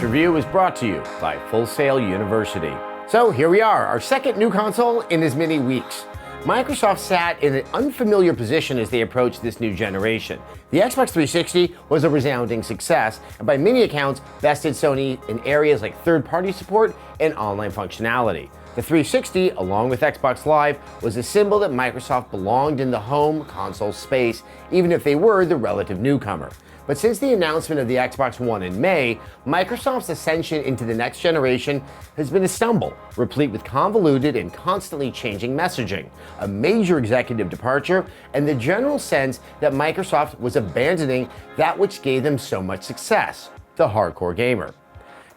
This review is brought to you by Full Sail University. So here we are, our second new console in as many weeks. Microsoft sat in an unfamiliar position as they approached this new generation. The Xbox 360 was a resounding success, and by many accounts, bested Sony in areas like third-party support and online functionality. The 360, along with Xbox Live, was a symbol that Microsoft belonged in the home console space, even if they were the relative newcomer. But since the announcement of the Xbox One in May, Microsoft's ascension into the next generation has been a stumble, replete with convoluted and constantly changing messaging, a major executive departure, and the general sense that Microsoft was abandoning that which gave them so much success, the hardcore gamer.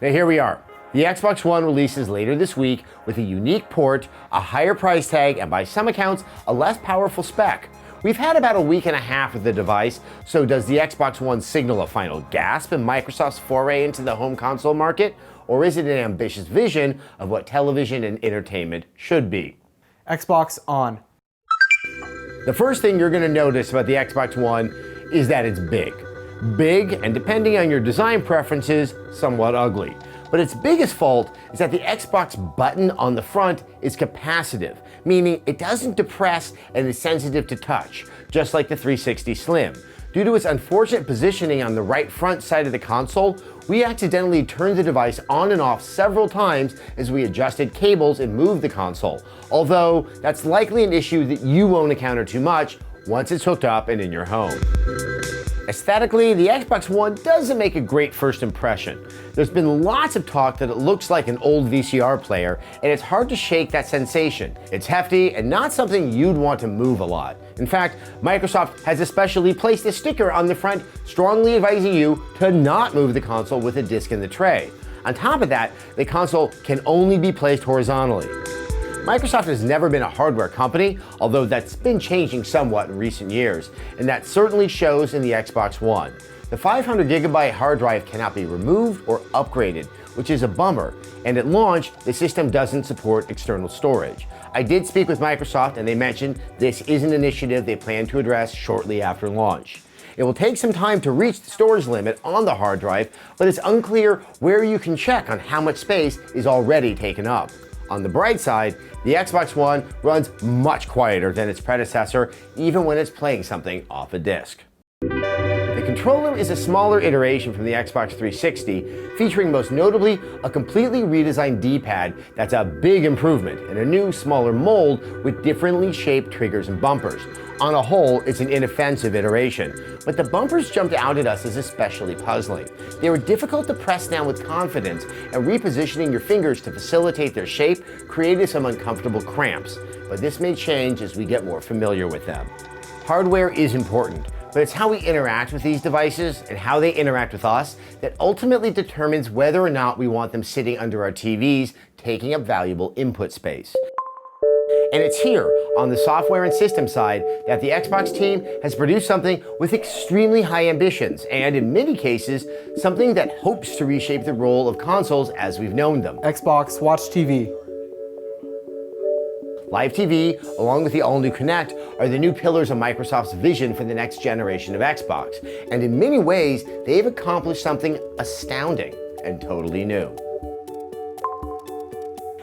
Now here we are. The Xbox One releases later this week with a unique port, a higher price tag, and by some accounts, a less powerful spec. We've had about a week and a half with the device, so does the Xbox One signal a final gasp in Microsoft's foray into the home console market, or is it an ambitious vision of what television and entertainment should be? Xbox on. The first thing you're going to notice about the Xbox One is that it's big. Big, and depending on your design preferences, somewhat ugly. But its biggest fault is that the Xbox button on the front is capacitive, meaning it doesn't depress and is sensitive to touch, just like the 360 Slim. Due to its unfortunate positioning on the right front side of the console, we accidentally turned the device on and off several times as we adjusted cables and moved the console, although that's likely an issue that you won't encounter too much once it's hooked up and in your home. Aesthetically, the Xbox One doesn't make a great first impression. There's been lots of talk that it looks like an old VCR player, and it's hard to shake that sensation. It's hefty and not something you'd want to move a lot. In fact, Microsoft has especially placed a sticker on the front strongly advising you to not move the console with a disc in the tray. On top of that, the console can only be placed horizontally. Microsoft has never been a hardware company, although that's been changing somewhat in recent years, and that certainly shows in the Xbox One. The 500GB hard drive cannot be removed or upgraded, which is a bummer, and at launch, the system doesn't support external storage. I did speak with Microsoft, and they mentioned this is an initiative they plan to address shortly after launch. It will take some time to reach the storage limit on the hard drive, but it's unclear where you can check on how much space is already taken up. On the bright side, the Xbox One runs much quieter than its predecessor, even when it's playing something off a disc. The controller is a smaller iteration from the Xbox 360, featuring most notably a completely redesigned D-pad that's a big improvement, and a new, smaller mold with differently shaped triggers and bumpers. On a whole, it's an inoffensive iteration, but the bumpers jumped out at us as especially puzzling. They were difficult to press down with confidence, and repositioning your fingers to facilitate their shape created some uncomfortable cramps, but this may change as we get more familiar with them. Hardware is important, but it's how we interact with these devices and how they interact with us that ultimately determines whether or not we want them sitting under our TVs, taking up valuable input space. And it's here, on the software and system side, that the Xbox team has produced something with extremely high ambitions, and in many cases, something that hopes to reshape the role of consoles as we've known them. Xbox Watch TV. Live TV, along with the all-new Kinect, are the new pillars of Microsoft's vision for the next generation of Xbox, and in many ways, they've accomplished something astounding and totally new.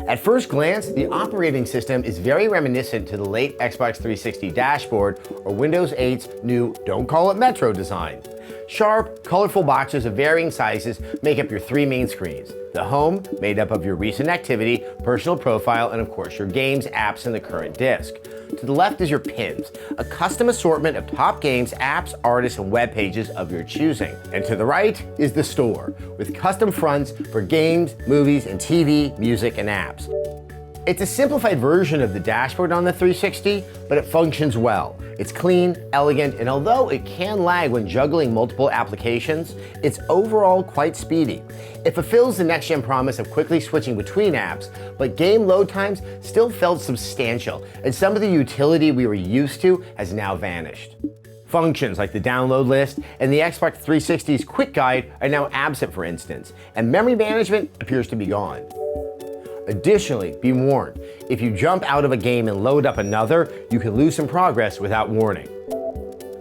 At first glance, the operating system is very reminiscent to the late Xbox 360 dashboard or Windows 8's new Don't Call It Metro design. Sharp, colorful boxes of varying sizes make up your three main screens. The home, made up of your recent activity, personal profile, and of course your games, apps, and the current disk. To the left is your pins, a custom assortment of top games, apps, artists, and web pages of your choosing. And to the right is the store, with custom fronts for games, movies, and TV, music, and apps. It's a simplified version of the dashboard on the 360, but it functions well. It's clean, elegant, and although it can lag when juggling multiple applications, it's overall quite speedy. It fulfills the next-gen promise of quickly switching between apps, but game load times still felt substantial, and some of the utility we were used to has now vanished. Functions like the download list and the Xbox 360's quick guide are now absent, for instance, and memory management appears to be gone. Additionally, be warned, if you jump out of a game and load up another, you can lose some progress without warning.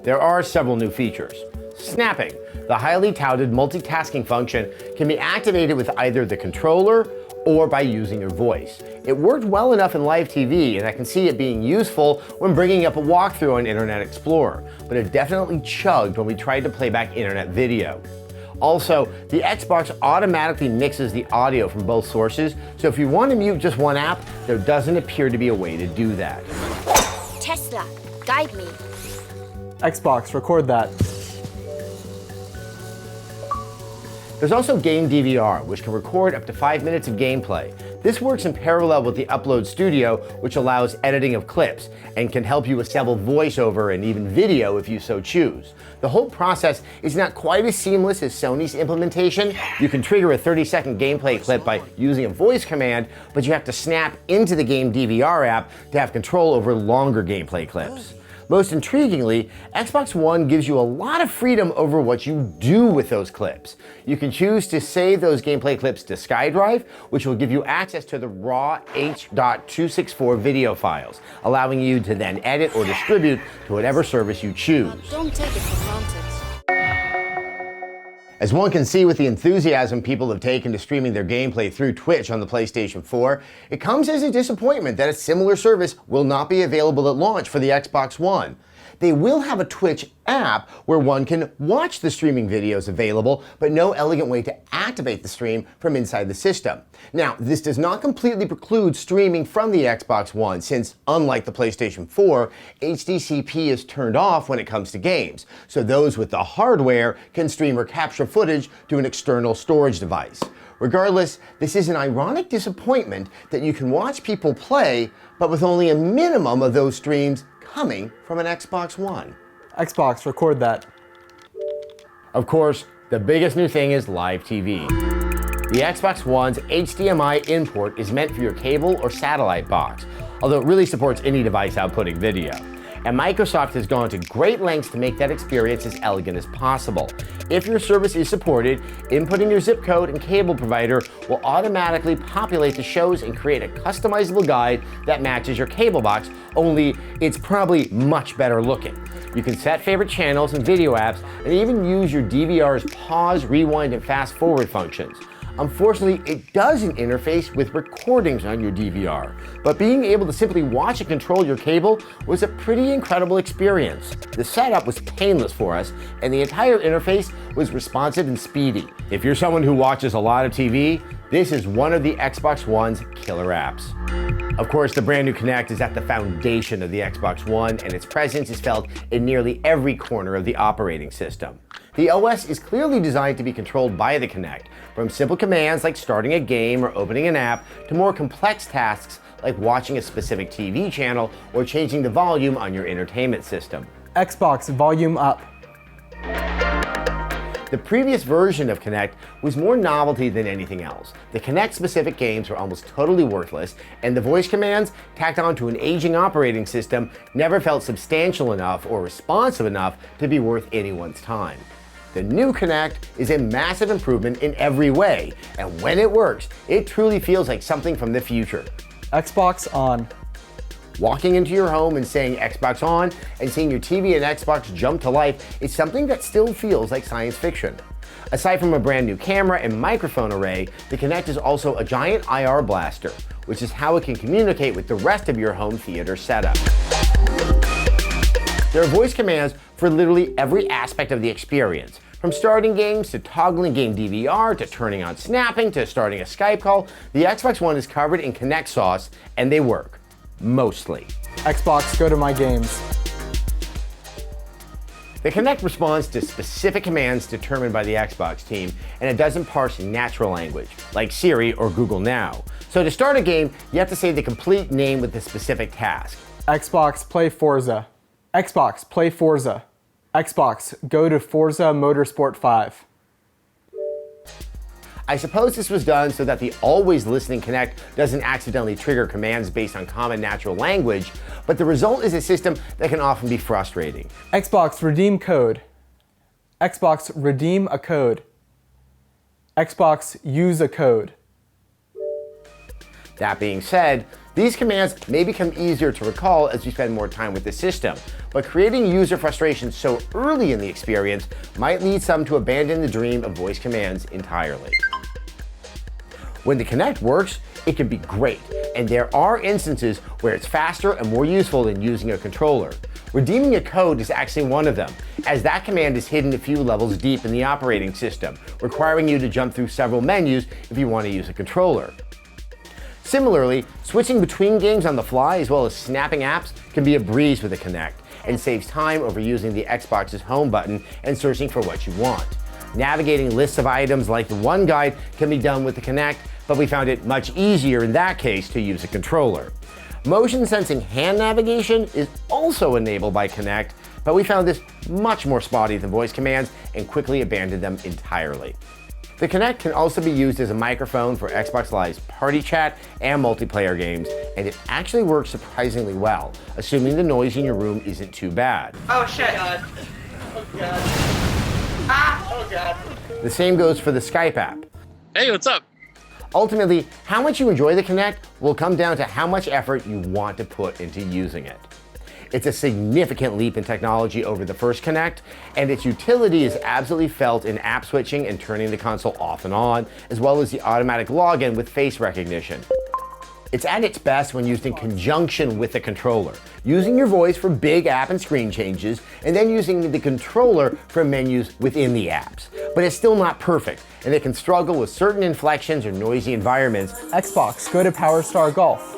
There are several new features. Snapping, the highly touted multitasking function, can be activated with either the controller or by using your voice. It worked well enough in live TV, and I can see it being useful when bringing up a walkthrough on Internet Explorer, but it definitely chugged when we tried to play back internet video. Also, the Xbox automatically mixes the audio from both sources, so if you want to mute just one app, there doesn't appear to be a way to do that. Tesla, guide me. Xbox, record that. There's also Game DVR, which can record up to 5 minutes of gameplay. This works in parallel with the Upload Studio, which allows editing of clips and can help you assemble voiceover and even video if you so choose. The whole process is not quite as seamless as Sony's implementation. You can trigger a 30-second gameplay clip by using a voice command, but you have to snap into the Game DVR app to have control over longer gameplay clips. Most intriguingly, Xbox One gives you a lot of freedom over what you do with those clips. You can choose to save those gameplay clips to SkyDrive, which will give you access to the raw H.264 video files, allowing you to then edit or distribute to whatever service you choose. Don't take it for granted. As one can see with the enthusiasm people have taken to streaming their gameplay through Twitch on the PlayStation 4, it comes as a disappointment that a similar service will not be available at launch for the Xbox One. They will have a Twitch app where one can watch the streaming videos available, but no elegant way to activate the stream from inside the system. Now, this does not completely preclude streaming from the Xbox One, since unlike the PlayStation 4, HDCP is turned off when it comes to games, so those with the hardware can stream or capture footage to an external storage device. Regardless, this is an ironic disappointment that you can watch people play, but with only a minimum of those streams coming from an Xbox One. Xbox, record that. Of course, the biggest new thing is live TV. The Xbox One's HDMI import is meant for your cable or satellite box, although it really supports any device outputting video. And Microsoft has gone to great lengths to make that experience as elegant as possible. If your service is supported, inputting your zip code and cable provider will automatically populate the shows and create a customizable guide that matches your cable box, only it's probably much better looking. You can set favorite channels and video apps, and even use your DVR's pause, rewind, and fast forward functions. Unfortunately, it doesn't interface with recordings on your DVR, but being able to simply watch and control your cable was a pretty incredible experience. The setup was painless for us, and the entire interface was responsive and speedy. If you're someone who watches a lot of TV, this is one of the Xbox One's killer apps. Of course, the brand new Kinect is at the foundation of the Xbox One, and its presence is felt in nearly every corner of the operating system. The OS is clearly designed to be controlled by the Kinect, from simple commands like starting a game or opening an app to more complex tasks like watching a specific TV channel or changing the volume on your entertainment system. Xbox, volume up. The previous version of Kinect was more novelty than anything else. The Kinect-specific games were almost totally worthless, and the voice commands, tacked onto an aging operating system, never felt substantial enough or responsive enough to be worth anyone's time. The new Kinect is a massive improvement in every way, and when it works, it truly feels like something from the future. Xbox on. Walking into your home and saying Xbox on and seeing your TV and Xbox jump to life is something that still feels like science fiction. Aside from a brand new camera and microphone array, the Kinect is also a giant IR blaster, which is how it can communicate with the rest of your home theater setup. There are voice commands for literally every aspect of the experience, from starting games to toggling game DVR to turning on snapping to starting a Skype call. The Xbox One is covered in Kinect sauce, and they work. Mostly. Xbox, go to my games. The Kinect responds to specific commands determined by the Xbox team, and it doesn't parse natural language, like Siri or Google Now. So to start a game, you have to say the complete name with the specific task. Xbox, play Forza. Xbox, play Forza. Xbox, go to Forza Motorsport 5. I suppose this was done so that the always listening Kinect doesn't accidentally trigger commands based on common natural language, but the result is a system that can often be frustrating. Xbox, redeem code. Xbox, redeem a code. Xbox, use a code. That being said, These commands may become easier to recall as you spend more time with the system, but creating user frustration so early in the experience might lead some to abandon the dream of voice commands entirely. When the Kinect works, it can be great, and there are instances where it's faster and more useful than using a controller. Redeeming a code is actually one of them, as that command is hidden a few levels deep in the operating system, requiring you to jump through several menus if you want to use a controller. Similarly, switching between games on the fly as well as snapping apps can be a breeze with the Kinect, and saves time over using the Xbox's home button and searching for what you want. Navigating lists of items like the One Guide can be done with the Kinect, but we found it much easier in that case to use a controller. Motion sensing hand navigation is also enabled by Kinect, but we found this much more spotty than voice commands and quickly abandoned them entirely. The Kinect can also be used as a microphone for Xbox Live's party chat and multiplayer games, and it actually works surprisingly well, assuming the noise in your room isn't too bad. Oh shit. Oh god. Ah! Oh god. The same goes for the Skype app. Hey, what's up? Ultimately, how much you enjoy the Kinect will come down to how much effort you want to put into using it. It's a significant leap in technology over the first Kinect, and its utility is absolutely felt in app switching and turning the console off and on, as well as the automatic login with face recognition. It's at its best when used in conjunction with the controller, using your voice for big app and screen changes, and then using the controller for menus within the apps. But it's still not perfect, and it can struggle with certain inflections or noisy environments. Xbox, go to Power Star Golf.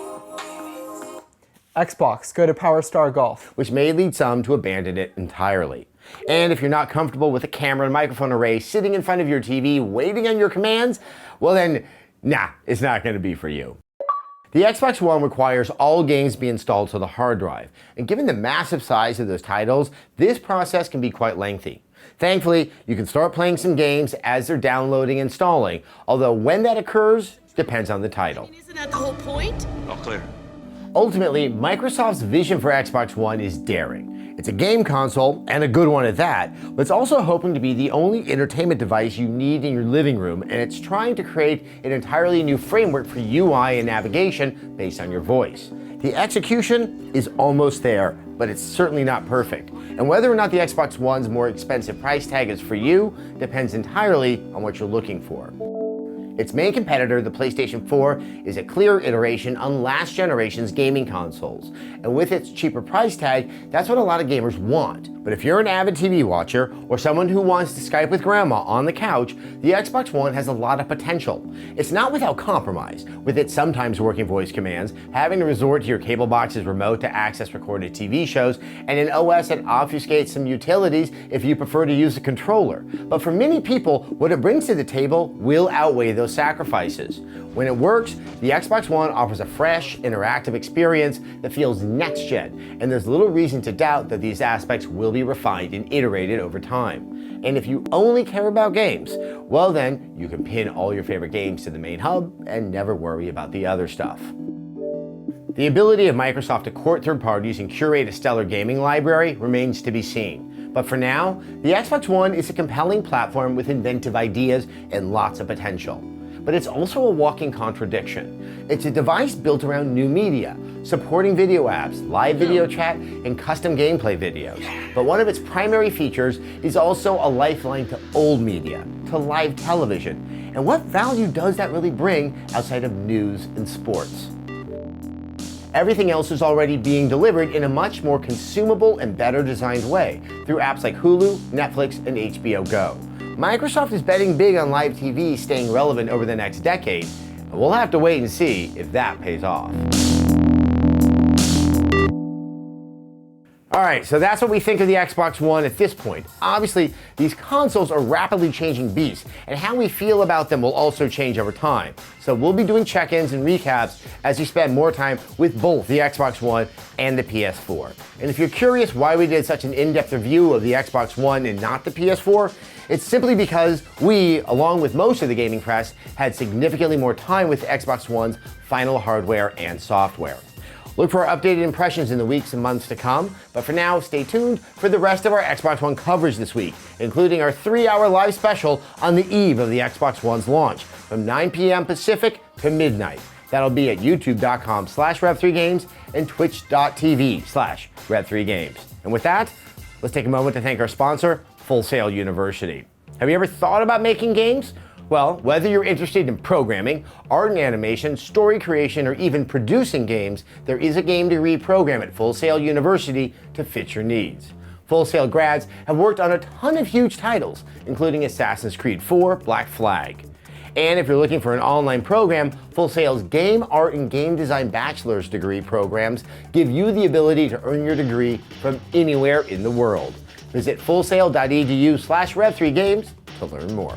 Xbox, go to Power Star Golf. Which may lead some to abandon it entirely. And if you're not comfortable with a camera and microphone array sitting in front of your TV waiting on your commands, well then, nah, it's not going to be for you. The Xbox One requires all games be installed to the hard drive, and given the massive size of those titles, this process can be quite lengthy. Thankfully, you can start playing some games as they're downloading and installing, although when that occurs depends on the title. Isn't that the whole point? All clear. Ultimately, Microsoft's vision for Xbox One is daring. It's a game console, and a good one at that, but it's also hoping to be the only entertainment device you need in your living room, and it's trying to create an entirely new framework for UI and navigation based on your voice. The execution is almost there, but it's certainly not perfect. And whether or not the Xbox One's more expensive price tag is for you depends entirely on what you're looking for. Its main competitor, the PlayStation 4, is a clear iteration on last generation's gaming consoles. And with its cheaper price tag, that's what a lot of gamers want. But if you're an avid TV watcher or someone who wants to Skype with grandma on the couch, the Xbox One has a lot of potential. It's not without compromise, with its sometimes working voice commands, having to resort to your cable box's remote to access recorded TV shows, and an OS that obfuscates some utilities if you prefer to use a controller. But for many people, what it brings to the table will outweigh those sacrifices. When it works, the Xbox One offers a fresh, interactive experience that feels next-gen, and there's little reason to doubt that these aspects will be refined and iterated over time. And if you only care about games, well then, you can pin all your favorite games to the main hub and never worry about the other stuff. The ability of Microsoft to court third parties and curate a stellar gaming library remains to be seen. But for now, the Xbox One is a compelling platform with inventive ideas and lots of potential. But it's also a walking contradiction. It's a device built around new media, supporting video apps, live video chat, and custom gameplay videos. But one of its primary features is also a lifeline to old media, to live television. And what value does that really bring outside of news and sports? Everything else is already being delivered in a much more consumable and better designed way through apps like Hulu, Netflix, and HBO Go. Microsoft is betting big on live TV staying relevant over the next decade, and we'll have to wait and see if that pays off. Alright, so that's what we think of the Xbox One at this point. Obviously, these consoles are rapidly changing beasts, and how we feel about them will also change over time. So we'll be doing check-ins and recaps as we spend more time with both the Xbox One and the PS4. And if you're curious why we did such an in-depth review of the Xbox One and not the PS4, it's simply because we, along with most of the gaming press, had significantly more time with the Xbox One's final hardware and software. Look for our updated impressions in the weeks and months to come, but for now, stay tuned for the rest of our Xbox One coverage this week, including our 3-hour live special on the eve of the Xbox One's launch, from 9 p.m. Pacific to midnight. That'll be at youtube.com/rev3games and twitch.tv/rev3games. And with that, let's take a moment to thank our sponsor, Full Sail University. Have you ever thought about making games? Well, whether you're interested in programming, art and animation, story creation, or even producing games, there is a game degree program at Full Sail University to fit your needs. Full Sail grads have worked on a ton of huge titles, including Assassin's Creed 4, Black Flag. And if you're looking for an online program, Full Sail's Game Art and Game Design Bachelor's degree programs give you the ability to earn your degree from anywhere in the world. Visit fullsail.edu/rev3games to learn more.